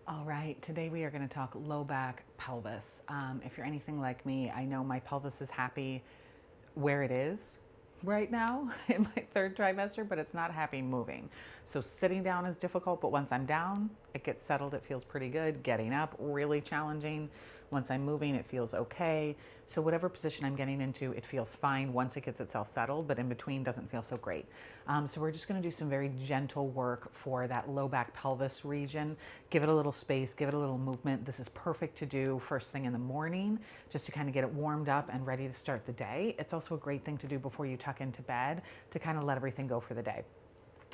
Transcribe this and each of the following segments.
All right, today we are going to talk low back pelvis. If you're anything like me, I know my pelvis is happy where it is right now in my third trimester, but it's not happy moving. So sitting down is difficult, but once I'm down, it gets settled. It feels pretty good. Getting up, really challenging. Once I'm moving, it feels okay. So whatever position I'm getting into, it feels fine once it gets itself settled, but in between doesn't feel so great. So we're just gonna do some very gentle work for that low back pelvis region. Give it a little space, give it a little movement. This is perfect to do first thing in the morning, just to kind of get it warmed up and ready to start the day. It's also a great thing to do before you tuck into bed to kind of let everything go for the day.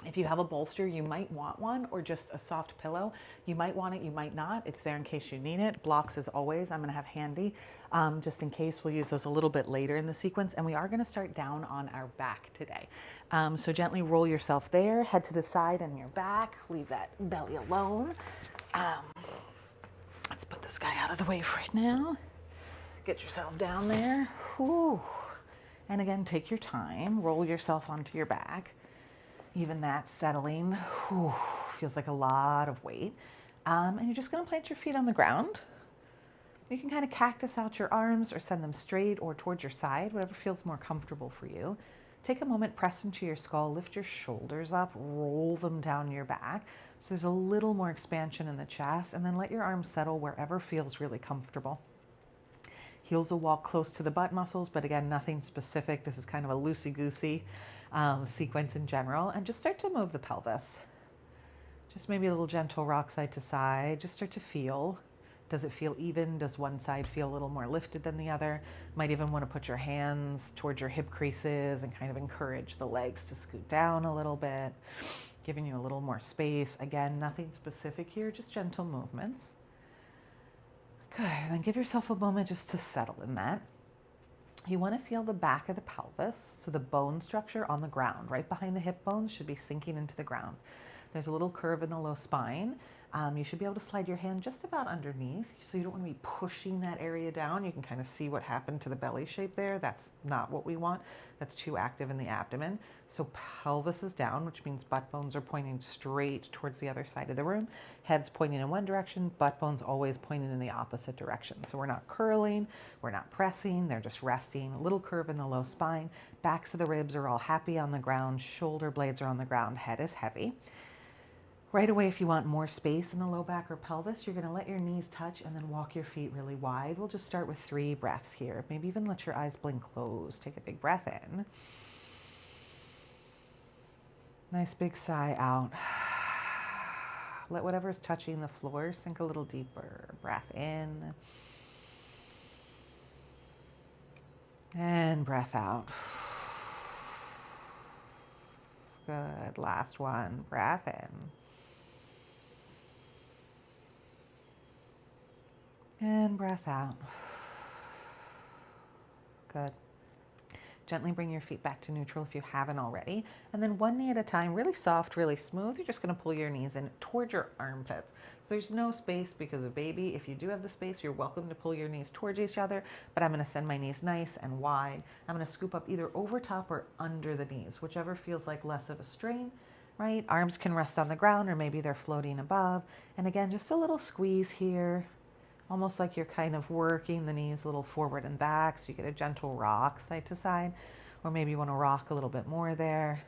If you have a bolster, you might want one, or just a soft pillow. You might want it, you might not. It's there in case you need it. Blocks as always, I'm gonna have handy, just in case. We'll use those a little bit later in the sequence. And we are gonna start down on our back today. So gently roll yourself there, head to the side and your back. Leave that belly alone. Let's put this guy out of the way for right now. Get yourself down there. Whew. And again, take your time. Roll yourself onto your back. Even that settling, whew, feels like a lot of weight. And you're just gonna plant your feet on the ground. You can kind of cactus out your arms or send them straight or towards your side, whatever feels more comfortable for you. Take a moment, press into your skull, lift your shoulders up, roll them down your back. So there's a little more expansion in the chest, and then let your arms settle wherever feels really comfortable. Heels will walk close to the butt muscles, but again, nothing specific. This is kind of a loosey-goosey sequence in general. And just start to move the pelvis. Just maybe a little gentle rock side to side. Just start to feel. Does it feel even? Does one side feel a little more lifted than the other? Might even want to put your hands towards your hip creases and kind of encourage the legs to scoot down a little bit, giving you a little more space. Again, nothing specific here, just gentle movements. Good, and then give yourself a moment just to settle in that. You want to feel the back of the pelvis, so the bone structure on the ground, right behind the hip bones, should be sinking into the ground. There's a little curve in the low spine. You should be able to slide your hand just about underneath, so you don't want to be pushing that area down. You can kind of see what happened to the belly shape there. That's not what we want. That's too active in the abdomen. So pelvis is down, which means butt bones are pointing straight towards the other side of the room. Head's pointing in one direction, butt bones always pointing in the opposite direction. So we're not curling, we're not pressing, they're just resting. A little curve in the low spine. Backs of the ribs are all happy on the ground. Shoulder blades are on the ground. Head is heavy. Right away, if you want more space in the low back or pelvis, you're going to let your knees touch and then walk your feet really wide. We'll just start with 3 breaths here. Maybe even let your eyes blink closed. Take a big breath in. Nice big sigh out. Let whatever's touching the floor sink a little deeper. Breath in. And breath out. Good. Last one. Breath in. And breath out. Good. Gently bring your feet back to neutral if you haven't already. And then one knee at a time, really soft, really smooth. You're just going to pull your knees in towards your armpits. So there's no space because of baby. If you do have the space, you're welcome to pull your knees towards each other, but I'm going to send my knees nice and wide. I'm going to scoop up either over top or under the knees, whichever feels like less of a strain, right? Arms can rest on the ground or maybe they're floating above. And again, just a little squeeze here. Almost like you're kind of working the knees a little forward and back, so you get a gentle rock side to side, or maybe you want to rock a little bit more there.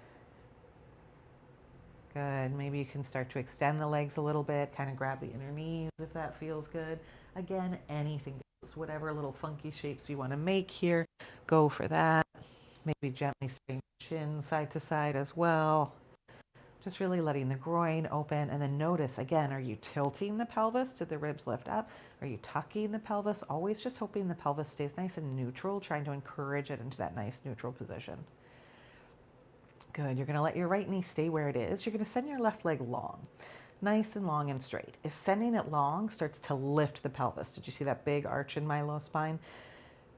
Good. Maybe you can start to extend the legs a little bit, kind of grab the inner knees if that feels good. Again, anything goes. Whatever little funky shapes you want to make here, go for that. Maybe gently swing chin side to side as well. Just really letting the groin open, and then notice again, are you tilting the pelvis? Did the ribs lift up? Are you tucking the pelvis? Always just hoping the pelvis stays nice and neutral, trying to encourage it into that nice neutral position. Good. You're going to let your right knee stay where it is. You're going to send your left leg long, nice and long and straight. If sending it long starts to lift the pelvis, did you see that big arch in my low spine?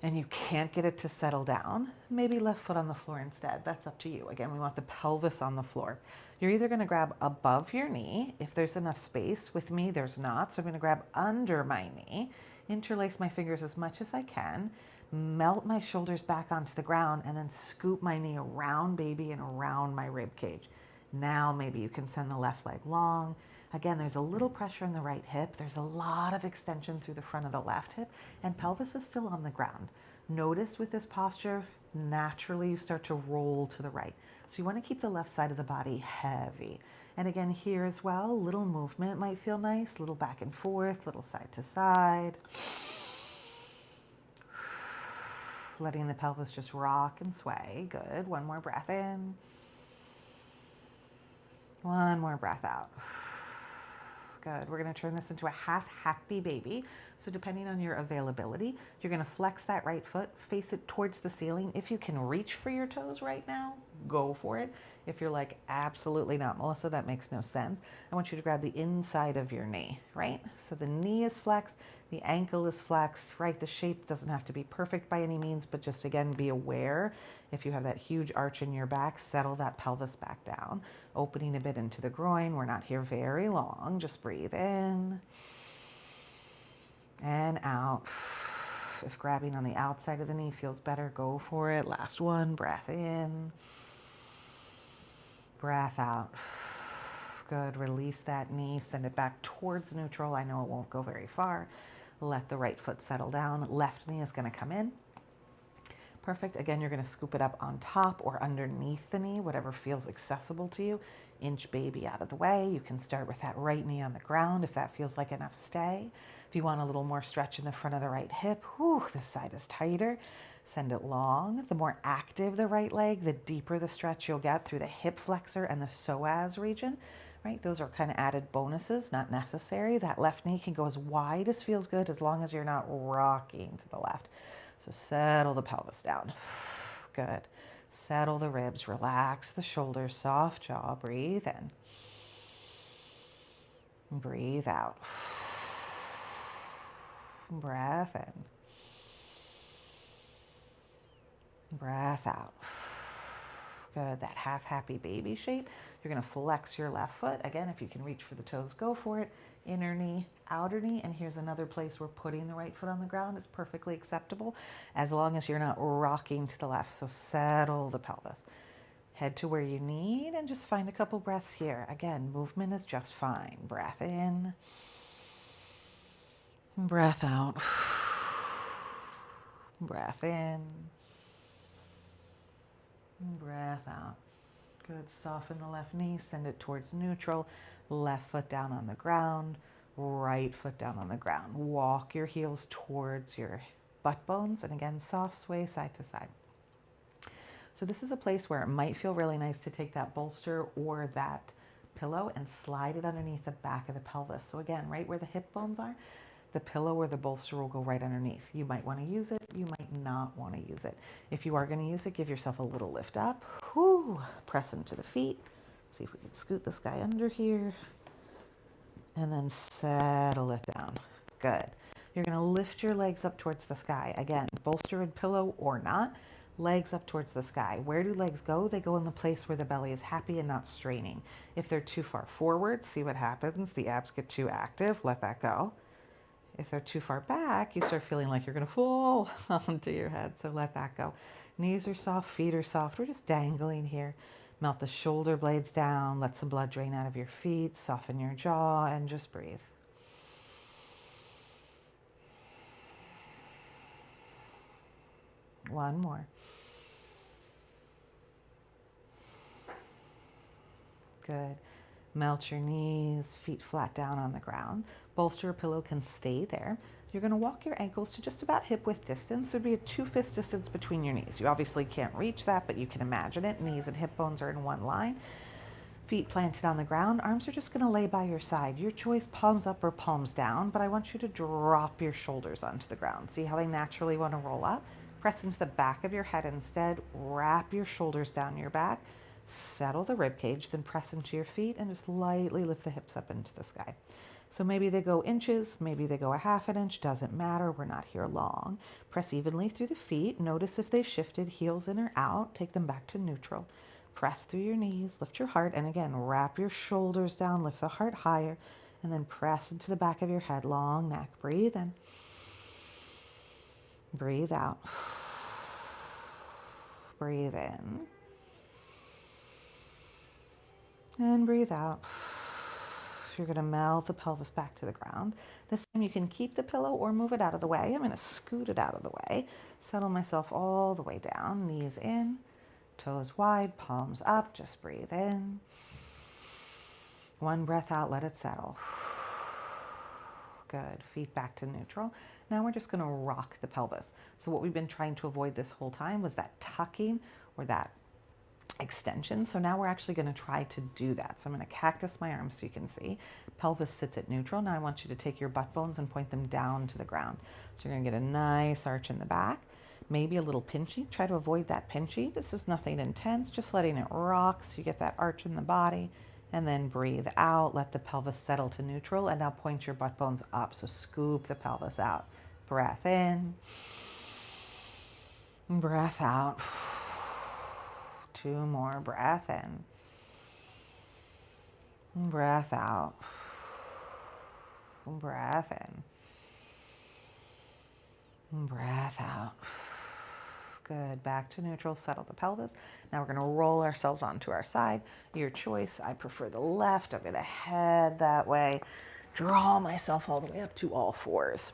And you can't get it to settle down, maybe left foot on the floor instead. That's up to you. Again, we want the pelvis on the floor. You're either going to grab above your knee, if there's enough space. With me, there's not. So I'm going to grab under my knee, interlace my fingers as much as I can, melt my shoulders back onto the ground, and then scoop my knee around baby and around my rib cage. Now maybe you can send the left leg long. Again, there's a little pressure in the right hip. There's a lot of extension through the front of the left hip, and pelvis is still on the ground. Notice with this posture, naturally you start to roll to the right. So you want to keep the left side of the body heavy. And again, here as well, little movement might feel nice, little back and forth, little side to side. Letting the pelvis just rock and sway. Good. One more breath in. One more breath out. Good. We're going to turn this into a half happy baby. So depending on your availability, you're going to flex that right foot, face it towards the ceiling. If you can reach for your toes right now, go for it. If you're like, absolutely not, Melissa, that makes no sense, I want you to grab the inside of your knee, right? So the knee is flexed, the ankle is flexed, right? The shape doesn't have to be perfect by any means, but just again, be aware. If you have that huge arch in your back, settle that pelvis back down, opening a bit into the groin. We're not here very long. Just breathe in and out. If grabbing on the outside of the knee feels better, go for it. Last one, breath in, breath out. Good. Release that knee, send it back towards neutral. I know it won't go very far. Let the right foot settle down. Left knee is going to come in. Perfect. Again, you're going to scoop it up on top or underneath the knee, whatever feels accessible to you. Inch baby out of the way. You can start with that right knee on the ground if that feels like enough stay. If you want a little more stretch in the front of the right hip, whew, this side is tighter. Send it long. The more active the right leg, the deeper the stretch you'll get through the hip flexor and the psoas region, right? Those are kind of added bonuses, not necessary. That left knee can go as wide as feels good as long as you're not rocking to the left. So settle the pelvis down. Good. Settle the ribs, relax the shoulders, soft jaw, breathe in. Breathe out. Breath in. Breath out. Good. That half happy baby shape. You're going to flex your left foot. Again, if you can reach for the toes, go for it. Inner knee, outer knee. And here's another place where putting the right foot on the ground is perfectly acceptable as long as you're not rocking to the left. So settle the pelvis. Head to where you need and just find a couple breaths here. Again, movement is just fine. Breath in. Breath out. Breath in. Breath out. Good. Soften the left knee. Send it towards neutral. Left foot down on the ground. Right foot down on the ground. Walk your heels towards your butt bones. And again, soft sway side to side. So this is a place where it might feel really nice to take that bolster or that pillow and slide it underneath the back of the pelvis. So again, right where the hip bones are, the pillow or the bolster will go right underneath. You might want to use it. You might not want to use it. If you are going to use it, give yourself a little lift up. Whew. Press into the feet. See if we can scoot this guy under here. And then settle it down. Good. You're going to lift your legs up towards the sky. Again, bolster and pillow or not, legs up towards the sky. Where do legs go? They go in the place where the belly is happy and not straining. If they're too far forward, see what happens. The abs get too active. Let that go. If they're too far back, you start feeling like you're going to fall onto your head. So let that go. Knees are soft, feet are soft. We're just dangling here. Melt the shoulder blades down. Let some blood drain out of your feet. Soften your jaw and just breathe. One more. Good. Melt your knees, feet flat down on the ground. Bolster or pillow can stay there. You're going to walk your ankles to just about hip width distance. There'd be a 2-fist distance between your knees. You obviously can't reach that, but you can imagine it. Knees and hip bones are in one line. Feet planted on the ground. Arms are just going to lay by your side. Your choice, palms up or palms down, but I want you to drop your shoulders onto the ground. See how they naturally want to roll up? Press into the back of your head instead. Wrap your shoulders down your back. Settle the rib cage, then press into your feet and just lightly lift the hips up into the sky. So maybe they go inches, maybe they go a half an inch, doesn't matter. We're not here long. Press evenly through the feet. Notice if they shifted, heels in or out. Take them back to neutral. Press through your knees, lift your heart, and again, wrap your shoulders down, lift the heart higher, and then press into the back of your head, long neck. Breathe in. Breathe out. Breathe in. And breathe out. You're going to melt the pelvis back to the ground. This time you can keep the pillow or move it out of the way. I'm going to scoot it out of the way. Settle myself all the way down. Knees in, toes wide, palms up. Just breathe in. One breath out, let it settle. Good. Feet back to neutral. Now we're just going to rock the pelvis. So what we've been trying to avoid this whole time was that tucking or that extension. So now we're actually going to try to do that. So I'm going to cactus my arms so you can see. Pelvis sits at neutral. Now I want you to take your butt bones and point them down to the ground. So you're going to get a nice arch in the back, maybe a little pinchy. Try to avoid that pinchy. This is nothing intense, just letting it rock so you get that arch in the body. And then breathe out, let the pelvis settle to neutral, and now point your butt bones up. So scoop the pelvis out. Breath in, breath out. Two more. Breath in. Breath out. Breath in. Breath out. Good. Back to neutral. Settle the pelvis. Now we're going to roll ourselves onto our side. Your choice. I prefer the left. I'm going to head that way. Draw myself all the way up to all fours.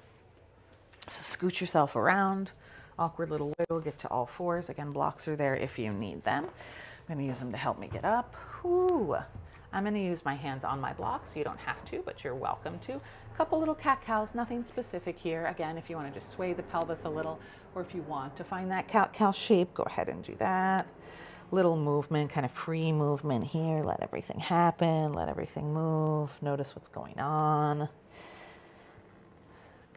So scoot yourself around. Awkward little wiggle, get to all fours. Again, blocks are there if you need them. I'm going to use them to help me get up. Ooh. I'm going to use my hands on my blocks. You don't have to, but you're welcome to. A couple little cat-cows, nothing specific here. Again, if you want to just sway the pelvis a little, or if you want to find that cat-cow shape, go ahead and do that. Little movement, kind of free movement here. Let everything happen. Let everything move. Notice what's going on.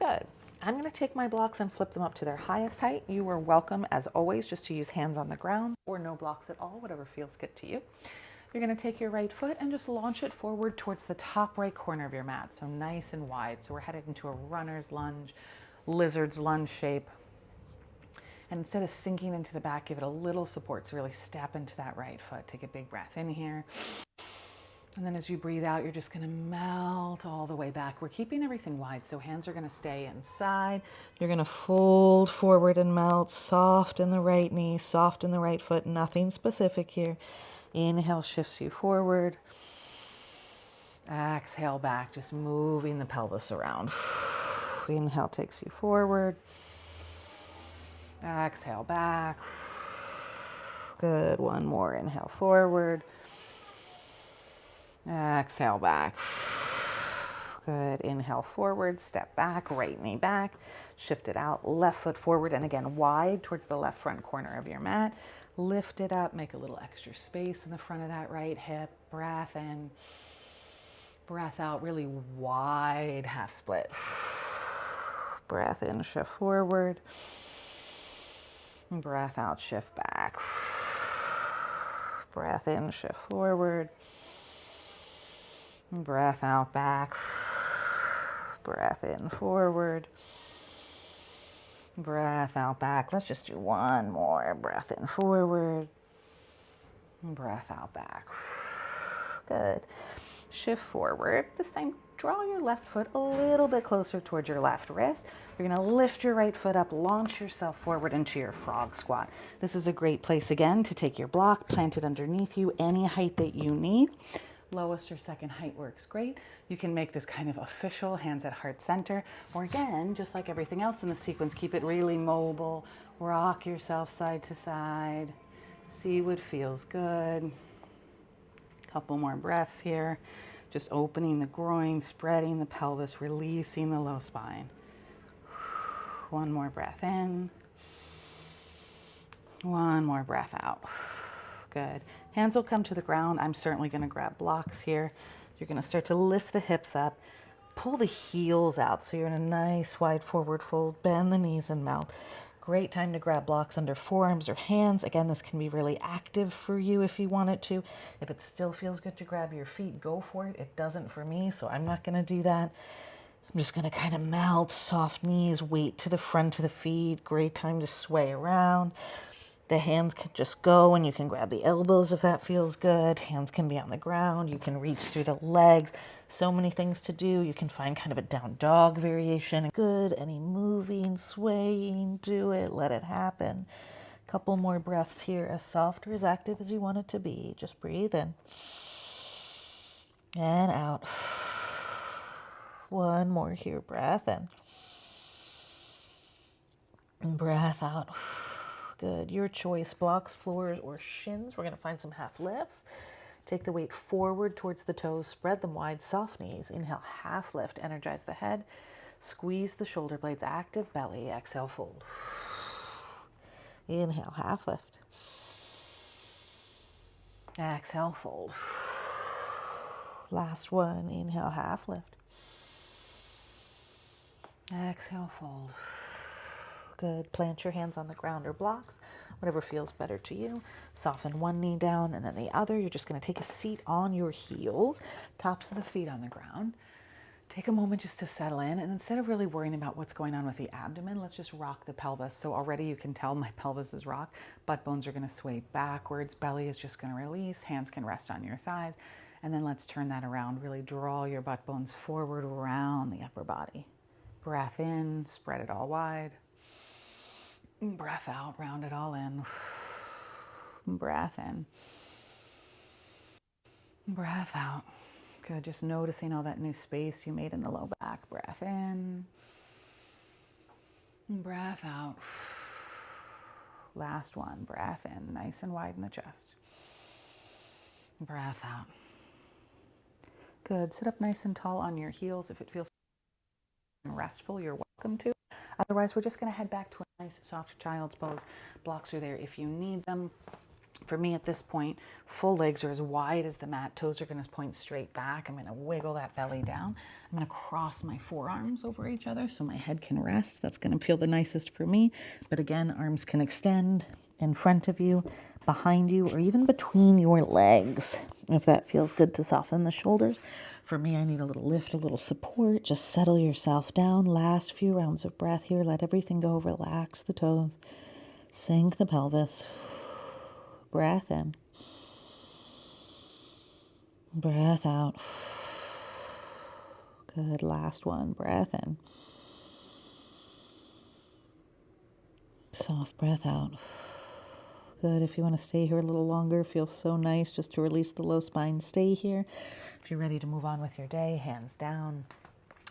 Good. I'm going to take my blocks and flip them up to their highest height. You are welcome, as always, just to use hands on the ground or no blocks at all, whatever feels good to you. You're going to take your right foot and just launch it forward towards the top right corner of your mat, so nice and wide. So we're headed into a runner's lunge, lizard's lunge shape. And instead of sinking into the back, give it a little support, so really step into that right foot. Take a big breath in here. And then as you breathe out, you're just going to melt all the way back. We're keeping everything wide, so hands are going to stay inside. You're going to fold forward and melt, soft in the right knee, soft in the right foot, nothing specific here. Inhale shifts you forward. Exhale back, just moving the pelvis around. Inhale takes you forward. Exhale back. Good, one more. Inhale forward. Exhale back. Good. Inhale forward, step back, right knee back, shift it out, left foot forward, and again, wide towards the left front corner of your mat. Lift it up, make a little extra space in the front of that right hip. Breath in, breath out, really wide half split. Breath in, shift forward. Breath out, shift back. Breath in, shift forward. Breath out, back. Breath in, forward. Breath out, back. Let's just do one more. Breath in, forward. Breath out, back. Good. Shift forward. This time, draw your left foot a little bit closer towards your left wrist. You're going to lift your right foot up, launch yourself forward into your frog squat. This is a great place, again, to take your block, plant it underneath you, any height that you need. Lowest or second height works great. You can make this kind of official, hands at heart center, or again, just like everything else in the sequence, keep it really mobile. Rock yourself side to side. See what feels good. Couple more breaths here. Just opening the groin, spreading the pelvis, releasing the low spine. One more breath in. One more breath out. Good. Hands will come to the ground. I'm certainly going to grab blocks here. You're going to start to lift the hips up. Pull the heels out so you're in a nice wide forward fold. Bend the knees and melt. Great time to grab blocks under forearms or hands. Again, this can be really active for you if you want it to. If it still feels good to grab your feet, go for it. It doesn't for me, so I'm not going to do that. I'm just going to kind of melt, soft knees, weight to the front of the feet. Great time to sway around. The hands can just go and you can grab the elbows if that feels good. Hands can be on the ground. You can reach through the legs. So many things to do. You can find kind of a down dog variation. Good. Any moving, swaying, do it. Let it happen. Couple more breaths here, as soft or as active as you want it to be. Just breathe in. And out. One more here. Breath in. And breath out. Good. Your choice. Blocks, floors, or shins. We're going to find some half lifts. Take the weight forward towards the toes. Spread them wide. Soft knees. Inhale, half lift. Energize the head. Squeeze the shoulder blades. Active belly. Exhale, fold. Inhale, half lift. Exhale, fold. Last one. Inhale, half lift. Exhale, fold. Good. Plant your hands on the ground or blocks, whatever feels better to you. Soften one knee down and then the other. You're just going to take a seat on your heels, tops of the feet on the ground. Take a moment just to settle in, and instead of really worrying about what's going on with the abdomen, let's just rock the pelvis. So already you can tell my pelvis is rocked. Butt bones are going to sway backwards. Belly is just going to release. Hands can rest on your thighs. And then let's turn that around. Really draw your butt bones forward around the upper body. Breath in, spread it all wide. Breath out, round it all in. Breath in. Breath out. Good, just noticing all that new space you made in the low back. Breath in. Breath out. Last one, breath in, nice and wide in the chest. Breath out. Good, sit up nice and tall on your heels. If it feels restful, you're welcome to. Otherwise, we're just gonna head back to a nice soft child's pose. Blocks are there if you need them. For me at this point, full legs are as wide as the mat. Toes are going to point straight back. I'm going to wiggle that belly down. I'm going to cross my forearms over each other so my head can rest. That's going to feel the nicest for me. But again, arms can extend in front of you, behind you, or even between your legs, if that feels good to soften the shoulders. For me, I need a little lift, a little support. Just settle yourself down. Last few rounds of breath here. Let everything go. Relax the toes. Sink the pelvis. Breath in. Breath out. Good. Last one. Breath in. Soft breath out. Good. If you want to stay here a little longer, feels so nice just to release the low spine. Stay here. If you're ready to move on with your day, hands down.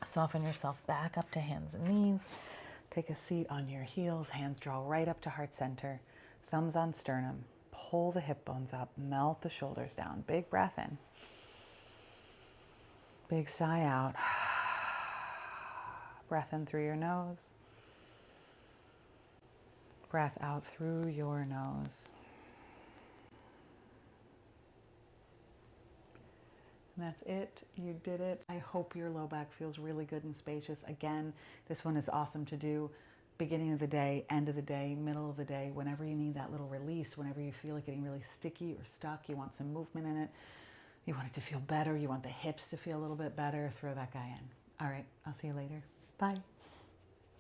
Soften yourself back up to hands and knees. Take a seat on your heels. Hands draw right up to heart center. Thumbs on sternum. Pull the hip bones up, melt the shoulders down. Big breath in. Big sigh out. Breath in through your nose. Breath out through your nose. And that's it. You did it. I hope your low back feels really good and spacious. Again, this one is awesome to do beginning of the day, end of the day, middle of the day, whenever you need that little release, whenever you feel like getting really sticky or stuck, you want some movement in it, you want it to feel better, you want the hips to feel a little bit better, throw that guy in. All right, I'll see you later. Bye.